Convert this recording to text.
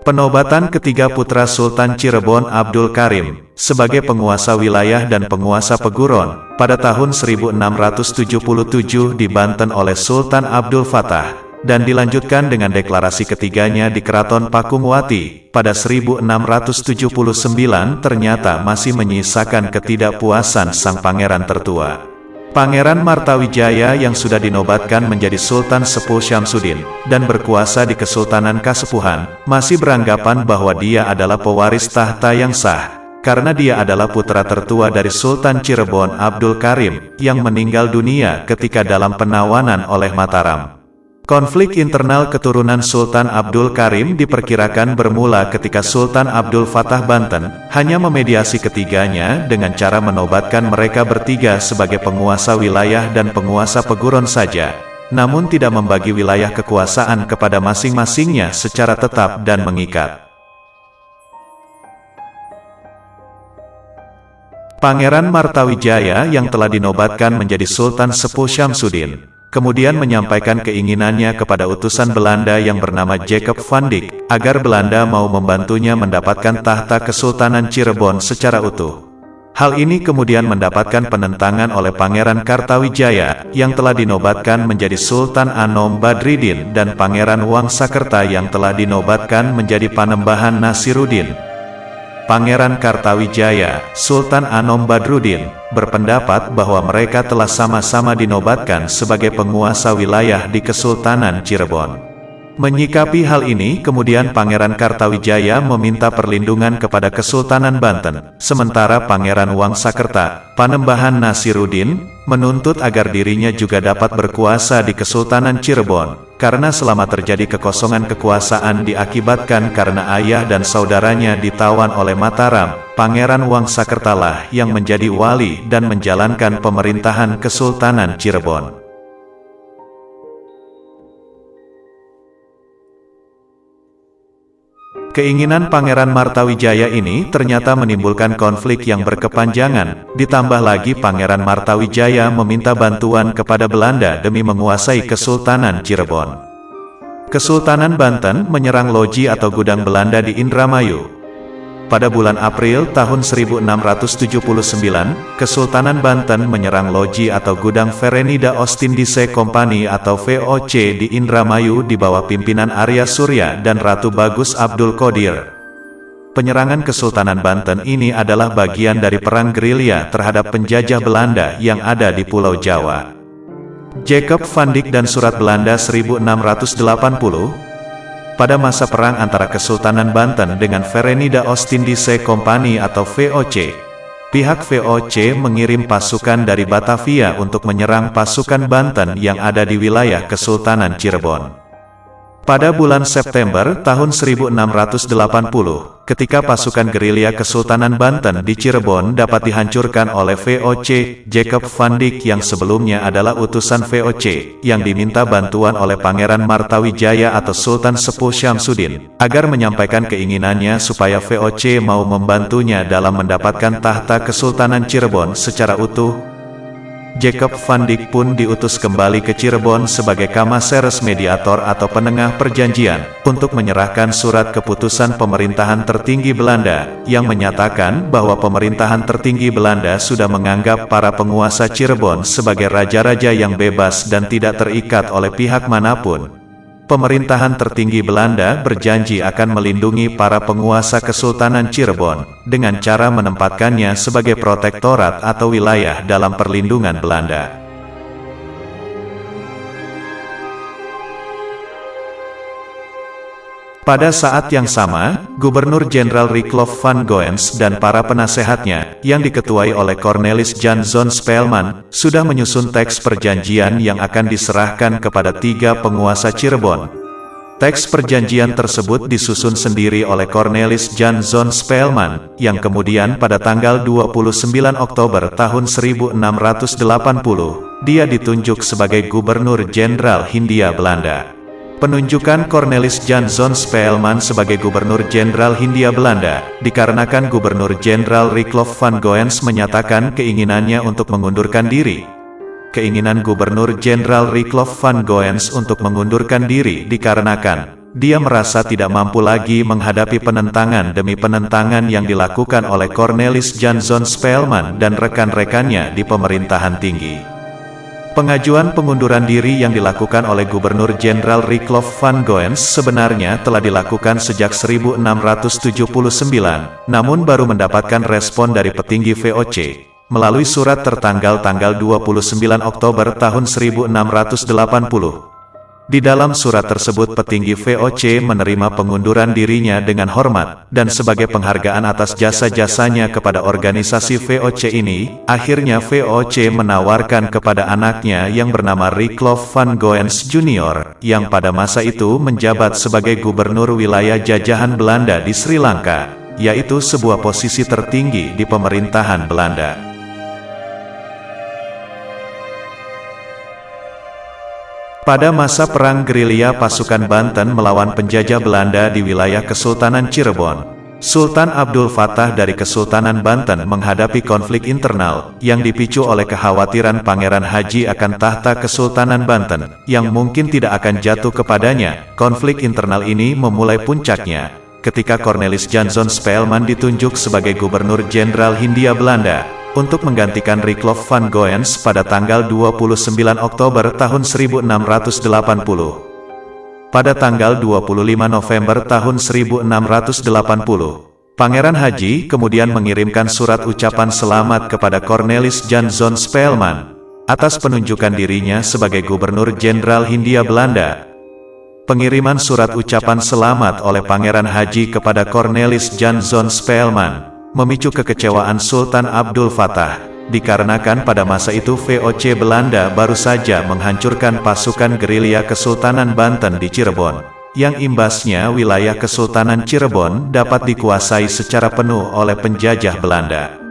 Penobatan ketiga putra Sultan Cirebon Abdul Karim, sebagai penguasa wilayah dan penguasa peguron, pada tahun 1677 di Banten oleh Sultan Abdul Fattah, dan dilanjutkan dengan deklarasi ketiganya di Keraton Pakungwati, pada 1679 ternyata masih menyisakan ketidakpuasan sang pangeran tertua. Pangeran Martawijaya yang sudah dinobatkan menjadi Sultan Sepuh Syamsuddin, dan berkuasa di Kesultanan Kasepuhan, masih beranggapan bahwa dia adalah pewaris tahta yang sah, karena dia adalah putra tertua dari Sultan Cirebon Abdul Karim, yang meninggal dunia ketika dalam penawanan oleh Mataram. Konflik internal keturunan Sultan Abdul Karim diperkirakan bermula ketika Sultan Abdul Fattah Banten hanya memediasi ketiganya dengan cara menobatkan mereka bertiga sebagai penguasa wilayah dan penguasa peguron saja, namun tidak membagi wilayah kekuasaan kepada masing-masingnya secara tetap dan mengikat. Pangeran Martawijaya yang telah dinobatkan menjadi Sultan Sepuh Syamsuddin kemudian menyampaikan keinginannya kepada utusan Belanda yang bernama Jacob van Dyk, agar Belanda mau membantunya mendapatkan tahta Kesultanan Cirebon secara utuh. Hal ini kemudian mendapatkan penentangan oleh Pangeran Kartawijaya, yang telah dinobatkan menjadi Sultan Anom Badridin, dan Pangeran Wangsakerta yang telah dinobatkan menjadi Panembahan Nasiruddin. Pangeran Kartawijaya, Sultan Anom Badruddin, berpendapat bahwa mereka telah sama-sama dinobatkan sebagai penguasa wilayah di Kesultanan Cirebon. Menyikapi hal ini, kemudian Pangeran Kartawijaya meminta perlindungan kepada Kesultanan Banten, sementara Pangeran Wangsakerta, Panembahan Nasiruddin, menuntut agar dirinya juga dapat berkuasa di Kesultanan Cirebon, karena selama terjadi kekosongan kekuasaan diakibatkan karena ayah dan saudaranya ditawan oleh Mataram, Pangeran Wangsakertalah yang menjadi wali dan menjalankan pemerintahan Kesultanan Cirebon. Keinginan Pangeran Martawijaya ini ternyata menimbulkan konflik yang berkepanjangan, ditambah lagi Pangeran Martawijaya meminta bantuan kepada Belanda demi menguasai Kesultanan Cirebon. Kesultanan Banten menyerang loji atau gudang Belanda di Indramayu. Pada bulan April tahun 1679, Kesultanan Banten menyerang loji atau gudang Verenida Ostindische Company atau VOC di Indramayu di bawah pimpinan Arya Surya dan Ratu Bagus Abdul Qadir. Penyerangan Kesultanan Banten ini adalah bagian dari perang gerilya terhadap penjajah Belanda yang ada di Pulau Jawa. Jacob van Dyk dan Surat Belanda 1680. Pada masa perang antara Kesultanan Banten dengan Verenida Ostindische Company atau VOC, pihak VOC mengirim pasukan dari Batavia untuk menyerang pasukan Banten yang ada di wilayah Kesultanan Cirebon. Pada bulan September tahun 1680, ketika pasukan gerilya Kesultanan Banten di Cirebon dapat dihancurkan oleh VOC, Jacob van Dyk yang sebelumnya adalah utusan VOC, yang diminta bantuan oleh Pangeran Martawijaya atau Sultan Sepuh Syamsuddin, agar menyampaikan keinginannya supaya VOC mau membantunya dalam mendapatkan tahta Kesultanan Cirebon secara utuh. Jacob van Dyk pun diutus kembali ke Cirebon sebagai Kamaseres Mediator atau penengah perjanjian, untuk menyerahkan surat keputusan pemerintahan tertinggi Belanda, yang menyatakan bahwa pemerintahan tertinggi Belanda sudah menganggap para penguasa Cirebon sebagai raja-raja yang bebas dan tidak terikat oleh pihak manapun. Pemerintahan tertinggi Belanda berjanji akan melindungi para penguasa Kesultanan Cirebon, dengan cara menempatkannya sebagai protektorat atau wilayah dalam perlindungan Belanda. Pada saat yang sama, Gubernur Jenderal Rikloff van Goens dan para penasehatnya, yang diketuai oleh Cornelis Jan Zon Spelman, sudah menyusun teks perjanjian yang akan diserahkan kepada tiga penguasa Cirebon. Teks perjanjian tersebut disusun sendiri oleh Cornelis Jan Zon Spelman, yang kemudian pada tanggal 29 Oktober tahun 1680, dia ditunjuk sebagai Gubernur Jenderal Hindia Belanda. Penunjukan Cornelis Jan Zon Spelman sebagai Gubernur Jenderal Hindia Belanda, dikarenakan Gubernur Jenderal Rikloff van Goens menyatakan keinginannya untuk mengundurkan diri. Keinginan Gubernur Jenderal Rikloff van Goens untuk mengundurkan diri dikarenakan Dia merasa tidak mampu lagi menghadapi penentangan demi penentangan yang dilakukan oleh Cornelis Janszoon Spelman dan rekan-rekannya di pemerintahan tinggi. Pengajuan pengunduran diri yang dilakukan oleh Gubernur Jenderal Riklof van Goens sebenarnya telah dilakukan sejak 1679, namun baru mendapatkan respon dari petinggi VOC, melalui surat tertanggal tanggal 29 Oktober tahun 1680. Di dalam surat tersebut petinggi VOC menerima pengunduran dirinya dengan hormat, dan sebagai penghargaan atas jasa-jasanya kepada organisasi VOC ini, akhirnya VOC menawarkan kepada anaknya yang bernama Riklof van Goens Jr., yang pada masa itu menjabat sebagai gubernur wilayah jajahan Belanda di Sri Lanka, yaitu sebuah posisi tertinggi di pemerintahan Belanda. Pada masa Perang Gerilya pasukan Banten melawan penjajah Belanda di wilayah Kesultanan Cirebon, Sultan Abdul Fattah dari Kesultanan Banten menghadapi konflik internal, yang dipicu oleh kekhawatiran Pangeran Haji akan tahta Kesultanan Banten, yang mungkin tidak akan jatuh kepadanya. Konflik internal ini memulai puncaknya ketika Cornelis Janszoon Spelman ditunjuk sebagai Gubernur Jenderal Hindia Belanda, untuk menggantikan Riklof van Goens pada tanggal 29 Oktober tahun 1680. Pada tanggal 25 November tahun 1680, Pangeran Haji kemudian mengirimkan surat ucapan selamat kepada Cornelis Janszoon Spelman, atas penunjukan dirinya sebagai Gubernur Jenderal Hindia Belanda. Pengiriman surat ucapan selamat oleh Pangeran Haji kepada Cornelis Janszoon Spelman memicu kekecewaan Sultan Abdul Fattah, dikarenakan pada masa itu VOC Belanda baru saja menghancurkan pasukan gerilya Kesultanan Banten di Cirebon, yang imbasnya wilayah Kesultanan Cirebon dapat dikuasai secara penuh oleh penjajah Belanda.